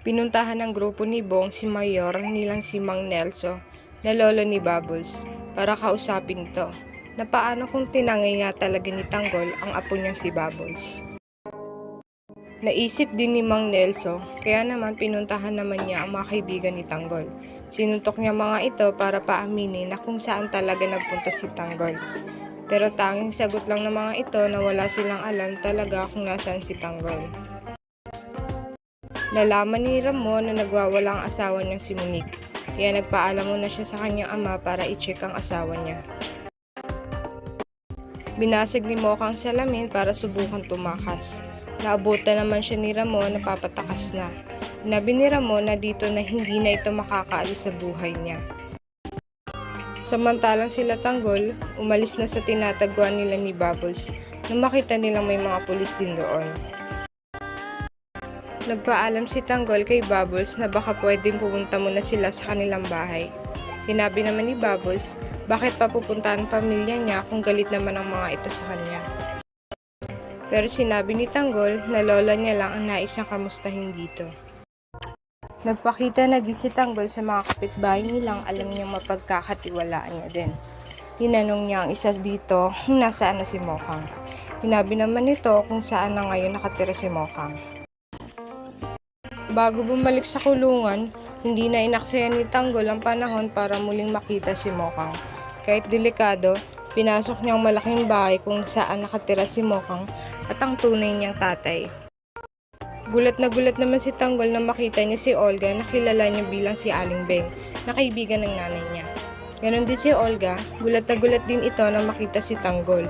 Pinuntahan ng grupo ni Bong si Mayor nilang si Mang Nelso na lolo ni Bubbles para kausapin ito na paano kung tinangay nga talaga ni Tanggol ang apo niyang si Bubbles. Naisip din ni Mang Nelso kaya naman pinuntahan naman niya ang mga kaibigan ni Tanggol. Sinuntok niya mga ito para paaminin na kung saan talaga nagpunta si Tanggol. Pero tanging sagot lang ng mga ito na wala silang alam talaga kung nasaan si Tanggol. Nalaman ni Ramon na nagwawala ang asawa niyang si Monique, kaya nagpaalam muna siya sa kanyang ama para i-check ang asawa niya. Binasag ni Mocha ang salamin para subukan tumakas. Naabutan naman siya ni Ramon na papatakas na. Sinabi ni Ramon na dito na hindi na ito makakaalis sa buhay niya. Samantalang sila Tanggol, umalis na sa tinatagpuan nila ni Bubbles nang makita nilang may mga pulis din doon. Nagpaalam si Tanggol kay Bubbles na baka pwedeng pupunta muna sila sa kanilang bahay. Sinabi naman ni Bubbles, bakit pa pupuntahan ang pamilya niya kung galit naman ang mga ito sa kanya. Pero sinabi ni Tanggol na lola niya lang ang nais niyang kamustahin dito. Nagpakita na din si Tanggol sa mga kapitbahay nilang alam niyang mapagkakatiwalaan niya din. Tinanong niya ang isa dito kung nasaan na si Mokhang. Sinabi naman nito kung saan na ngayon nakatira si Mokhang. Bago bumalik sa kulungan, hindi na inaksayan ni Tanggol ang panahon para muling makita si Mokhang. Kahit delikado, pinasok niya ang malaking bahay kung saan nakatira si Mokhang at ang tunay niyang tatay. Gulat naman si Tanggol na makita niya si Olga na kilala niya bilang si Aling Beng, na kaibigan ng nanay niya. Ganon din si Olga, gulat din ito na makita si Tanggol.